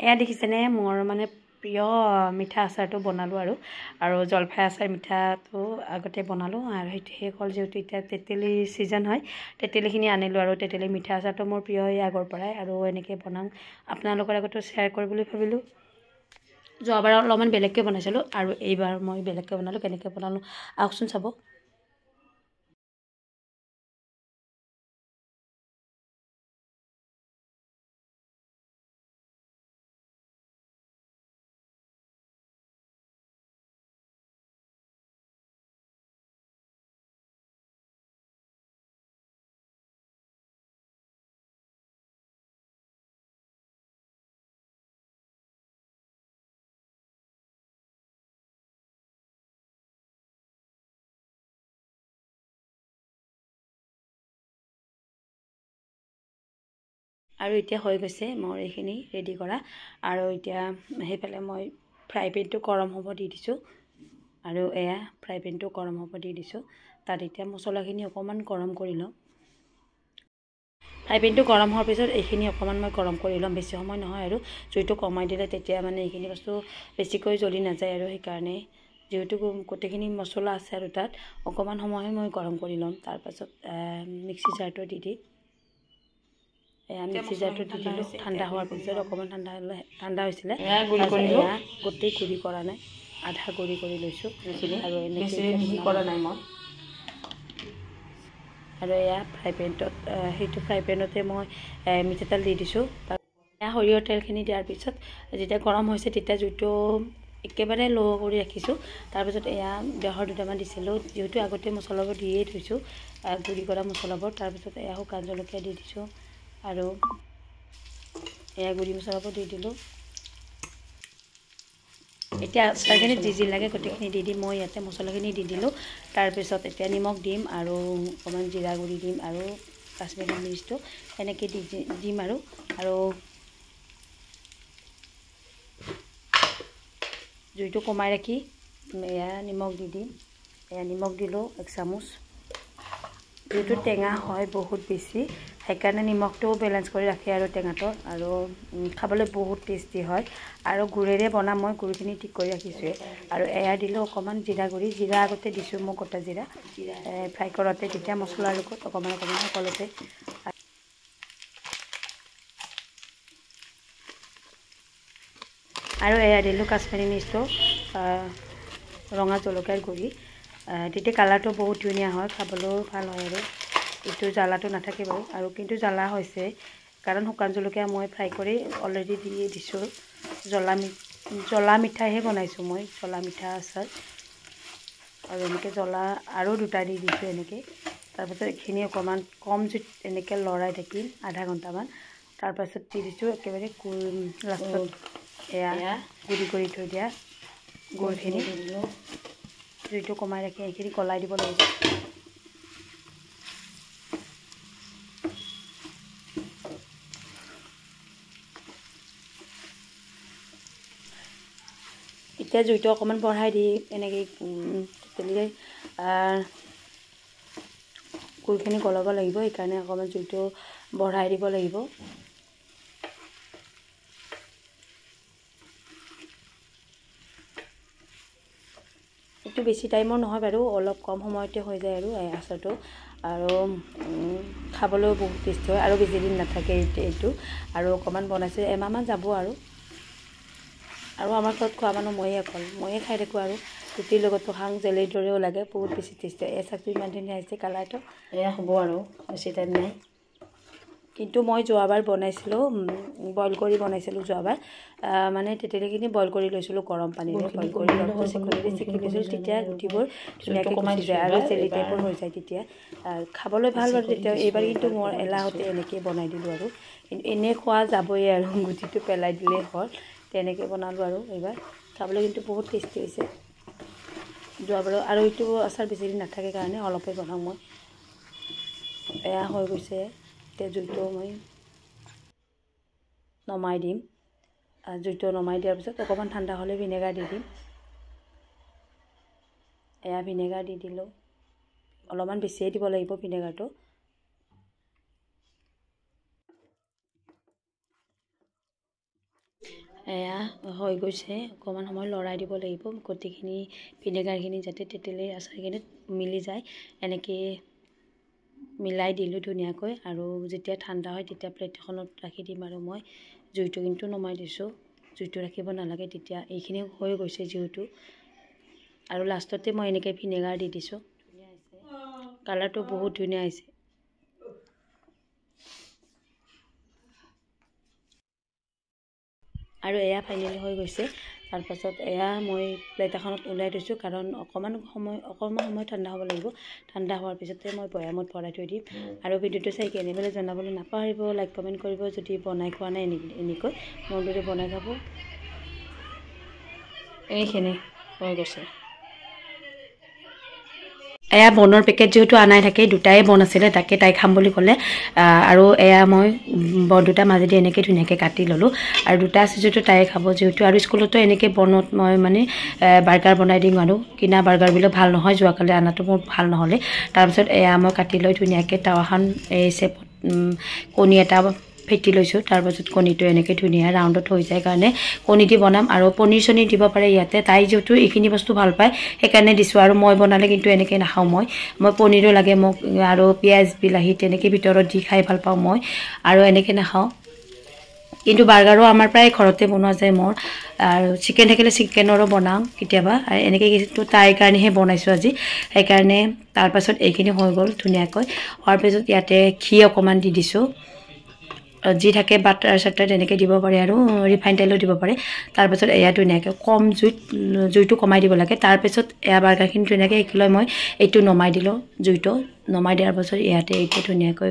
এয়া দেখিছেনে মোৰ মানে প্ৰিয় মিঠা আচাৰটো বনালোঁ আৰু জলফাই আচাৰ মিঠাটো আগতে বনালোঁ আৰু সেইটো শেষ হ'ল যিহেতু এতিয়া তেতেলীৰ ছিজন হয় তেতেলীখিনি আনিলোঁ আৰু তেতেলী মিঠা আচাৰটো মোৰ প্ৰিয় হয় আগৰ পৰাই আৰু এনেকৈ বনাওঁ আপোনালোকৰ আগতো শ্বেয়াৰ কৰিবলৈ ভাবিলোঁ যোৱাবাৰ অলপমান বেলেগকৈ বনাইছিলোঁ আৰু এইবাৰ মই বেলেগকৈ বনালোঁ কেনেকৈ বনালোঁ আহকচোন চাব আৰু এতিয়া হৈ গৈছে মোৰ এইখিনি ৰেডি কৰা আৰু এতিয়া সেইফালে মই ফ্ৰাই পেনটো গৰম হ'ব দি দিছোঁ আৰু এয়া ফ্ৰাই পেনটো গৰম হ'ব দি দিছোঁ তাত এতিয়া মছলাখিনি অকণমান গৰম কৰি লওঁ ফ্ৰাই পেনটো গৰম হোৱাৰ পিছত এইখিনি অকণমান মই গৰম কৰি ল'ম বেছি সময় নহয় আৰু জুইটো কমাই দিলে তেতিয়া মানে এইখিনি বস্তু বেছিকৈ জ্বলি নাযায় আৰু সেইকাৰণে যিহেতু গোটেইখিনি মছলা আছে আৰু তাত অকণমান সময় মই গৰম কৰি ল'ম তাৰপাছত মিক্সি জাৰটো দি মিক্সি জাৰটো দি দিলোঁ ঠাণ্ডা হোৱাৰ পিছত অকণমান ঠাণ্ডা হৈছিলে গোটেই গুড়ি কৰা নাই আধা গুড়ি কৰি লৈছোঁ আৰু এনেকৈ কৰা নাই মই আৰু এয়া ফ্ৰাই পেনটোত সেইটো ফ্ৰাই পেনতে মই মিঠাতেল দি দিছোঁ এয়া সৰিয়হৰ তেলখিনি দিয়াৰ পিছত যেতিয়া গৰম হৈছে তেতিয়া জুইটো একেবাৰে ল' কৰি ৰাখিছোঁ তাৰপিছত এয়া বেহৰ দুটামান দিছিলোঁ যিহেতু আগতে মছলাবোৰ দিয়েই থৈছোঁ গুড়ি কৰা মছলাবোৰ তাৰপিছত এয়া শুকান জলকীয়া দি দিছোঁ আৰু এয়া গুড়ি মছলাবোৰ দি দিলোঁ এতিয়া আচাৰখিনি যি লাগে গোটেইখিনি দি মই ইয়াতে মছলাখিনি দি দিলোঁ তাৰপিছত এতিয়া নিমখ দিম আৰু অকণমান জিৰা গুড়ি দিম আৰু কাশ্মীৰী মিৰ্চটো এনেকৈ দিম আৰু জুইটো কমাই ৰাখি এয়া নিমখ দি দিম এয়া নিমখ দিলোঁ 1 চামুচ যিহেতু টেঙা হয় বহুত বেছি সেইকাৰণে নিমখটো বেলেঞ্চ কৰি ৰাখে আৰু টেঙাটো আৰু খাবলৈ বহুত টেষ্টি হয় আৰু গুড়েৰে বনাম মই গুড়খিনি ঠিক কৰি ৰাখিছোঁৱে আৰু এয়া দিলোঁ অকণমান জিৰা গুড়ি জিৰা আগতে দিছোঁ মই গোটা জিৰা ফ্ৰাই কৰোঁতে তেতিয়া মছলাৰ লগত অকণমান সকলোতে আৰু এয়া দিলোঁ কাশ্মীৰী মিৰ্চটো ৰঙা জলকীয়াৰ গুড়ি তেতিয়া কালাৰটো বহুত ধুনীয়া হয় খাবলৈও ভাল হয় আৰু এইটো জ্বালাটো নাথাকে বাৰু আৰু কিন্তু জ্বালা হৈছে কাৰণ শুকান জলকীয়া মই ফ্ৰাই কৰি অলৰেডি দি দিছোঁ জ্বলা মিঠাইহে বনাইছোঁ মই জ্বলা মিঠা আচাৰ আৰু এনেকৈ জ্বলা আৰু দুটা দি দিছোঁ এনেকৈ তাৰপাছত এইখিনি অকণমান কম জুইত এনেকৈ লৰাই থাকিম আধা ঘণ্টামান তাৰপাছত দি দিছোঁ একেবাৰে লাষ্টত এয়া গুড়ি কৰি থৈ দিয়া গুড়খিনি জুইটো কমাই ৰাখি এইখিনি গলাই দিব লাগিব এতিয়া জুইটো অকণমান বঢ়াই দি এনেকৈ তেতেলীৰে গুড়খিনি গলাব লাগিব সেইকাৰণে অকণমান জুইটো বঢ়াই দিব লাগিব এইটো বেছি টাইমৰ নহয় বাৰু অলপ কম সময়তে হৈ যায় আৰু আচাৰটো আৰু খাবলৈও বহুত টেষ্টি হয় আৰু বেছি দিন নাথাকে এইটো আৰু অকণমান বনাইছোঁ এমাহমান যাব আৰু আমাৰ ঘৰত খোৱা মানুহ ময়ে খাই থাকোঁ আৰু ৰুটিৰ লগতো খাওঁ জেলিৰ দৰেও লাগে বহুত বেছি টেষ্টি হয় চাকটো ইমান ধুনীয়া আহিছে কালাৰটো এয়া হ'ব আৰু বেছি টাইম নাই কিন্তু মই যোৱাবাৰ বনাইছিলোঁ বইল কৰি বনাইছিলোঁ যোৱাবাৰ মানে তেতেলীখিনি বইল কৰি লৈছিলোঁ গৰম পানীৰে বইল কৰি চেকি লৈছিলোঁ তেতিয়া গুটিবোৰ ধুনীয়াকৈ গুচি যায় আৰু জেলি টাইপৰ হৈ যায় তেতিয়া খাবলৈ ভাল বাৰু তেতিয়া এইবাৰ কিন্তু মোৰ এলাহতে এনেকৈ বনাই দিলোঁ আৰু এনেই খোৱা যাবই আৰু গুটিটো পেলাই দিলেই হ'ল তেনেকৈ বনালোঁ আৰু এইবাৰ খাবলৈ কিন্তু বহুত টেষ্টি হৈছে যোৱাবাৰ আৰু এইটো আচাৰ বেছি দিন নাথাকে কাৰণে অলপে বনাওঁ মই এয়া হৈ গৈছে এতিয়া জুইটো মই নমাই দিম জুইটো নমাই দিয়াৰ পিছত অকণমান ঠাণ্ডা হ'লে ভিনেগাৰ দি দিম এয়া ভিনেগাৰ দি দিলোঁ অলপমান বেছিয়ে দিব লাগিব ভিনেগাৰটো এয়া হৈ গৈছে অকণমান সময় লৰাই দিব লাগিব গোটেইখিনি ভিনেগাৰখিনি যাতে তেঁতেলীৰ আচাৰখিনিত মিলি যায় এনেকৈ মিলাই দিলোঁ ধুনীয়াকৈ আৰু যেতিয়া ঠাণ্ডা হয় তেতিয়া প্লেট এখনত ৰাখি দিম আৰু মই জুইটো কিন্তু নমাই দিছোঁ জুইটো ৰাখিব নালাগে তেতিয়া এইখিনি হৈ গৈছে যিহেতু আৰু লাষ্টতে মই এনেকৈ ভিনেগাৰ দি দিছোঁ ধুনীয়া হৈছে কালাৰটো বহুত ধুনীয়া হৈছে আৰু এয়া ফাইনেলি হৈ গৈছে তাৰপাছত এয়া মই প্লেট এখনত ওলাই দিছোঁ কাৰণ অকণমান সময় ঠাণ্ডা হ'ব লাগিব ঠাণ্ডা হোৱাৰ পিছতে মই বৈয়ামত ভৰাই থৈ দিম আৰু ভিডিঅ'টো চাই কেনে পেলাই জনাবলৈ নাপাহৰিব লাইক কমেণ্ট কৰিব যদি বনাই খোৱা নাই এনেকৈ মোৰ দৰে বনাই খাব এইখিনি হৈ গৈছে এয়া বনৰ পেকেট যেহেতু আনাই থাকে দুটাই বন আছিলে তাকে তাই খাম বুলি ক'লে আৰু এয়া মই দুটা মাজেদি এনেকৈ ধুনীয়াকৈ কাটি ল'লোঁ আৰু দুটা আছে যিহেতু তাই খাব যিহেতু আৰু স্কুলতো এনেকৈ বনত মই মানে বাৰ্গাৰ বনাই দিম আৰু কিনা বাৰ্গাৰবিলাক ভাল নহয় যোৱাকালি আনাটো মোৰ ভাল নহ'লে তাৰপিছত এয়া মই কাটি লৈ ধুনীয়াকৈ টাৱাখন এই চেপত কণী এটা ফেটি লৈছোঁ তাৰপাছত কণীটো এনেকৈ ধুনীয়া ৰাউণ্ডত হৈ যায় কাৰণে কণী দি বনাম আৰু পনীৰ চনীৰ দিব পাৰে ইয়াতে তাই যিহেতু এইখিনি বস্তু ভাল পায় সেইকাৰণে দিছোঁ আৰু মই বনালে কিন্তু এনেকৈ নাখাওঁ মই পনীৰো লাগে মোক আৰু পিঁয়াজ বিলাহী তেনেকৈ ভিতৰত দি খাই ভাল পাওঁ মই আৰু এনেকৈ নাখাওঁ কিন্তু বাৰ্গাৰো আমাৰ প্ৰায় ঘৰতে বনোৱা যায় মোৰ আৰু চিকেন থাকিলে চিকেনৰো বনাওঁ কেতিয়াবা এনেকৈ কিন্তু তাইৰ কাৰণেহে বনাইছোঁ আজি সেইকাৰণে তাৰপাছত এইখিনি হৈ গ'ল ধুনীয়াকৈ হোৱাৰ পিছত ইয়াতে ঘি অকণমান দি দিছোঁ যি থাকে বাটাৰ চাটাৰ তেনেকৈ দিব পাৰে আৰু ৰিফাইন তেলো দিব পাৰে তাৰপাছত এয়া ধুনীয়াকৈ কম জুইটো কমাই দিব লাগে তাৰপিছত এয়া বাৰ্গাৰখিনি ধুনীয়াকৈ শিকি লৈ মই এইটো নমাই দিলোঁ জুইটো নমাই দিয়াৰ পাছত ইয়াতে এতিয়া ধুনীয়াকৈ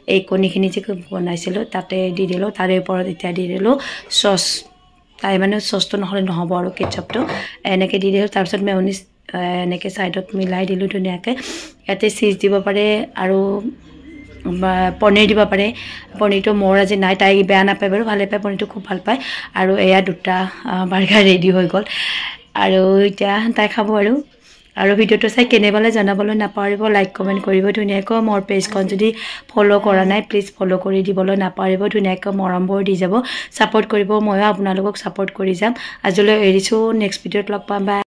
এই কণীখিনি যে বনাইছিলোঁ তাতে দি দিলোঁ তাৰে ওপৰত এতিয়া দি দিলোঁ চচ তাই মানে চচটো নহ'লে নহ'ব আৰু কেটচাপটো এনেকৈ দি দিলোঁ তাৰপিছত মেয়নিজ এনেকৈ ছাইডত মিলাই দিলোঁ ধুনীয়াকৈ ইয়াতে চীজ দিব পাৰে আৰু পনীৰ দিব পাৰে পনীৰটো মোৰ আজি নাই তাই বেয়া নাপায় বাৰু ভালে পায় পনীৰটো খুব ভাল পায় আৰু এয়া দুটা বাৰ্গাৰ ৰেডি হৈ গ'ল আৰু এতিয়া তাই খাব আৰু ভিডিঅ'টো চাই কেনে পালে জনাবলৈ নাপাহৰিব লাইক কমেণ্ট কৰিব ধুনীয়াকৈ মোৰ পেজখন যদি ফ'ল' কৰা নাই প্লিজ ফ'ল' কৰি দিবলৈ নাপাহৰিব ধুনীয়াকৈ মৰমবোৰ দি যাব ছাপোৰ্ট কৰিব ময়ো আপোনালোকক ছাপোৰ্ট কৰি যাম আজিলৈ এৰিছোঁ নেক্সট ভিডিঅ'ত লগ পাম বাই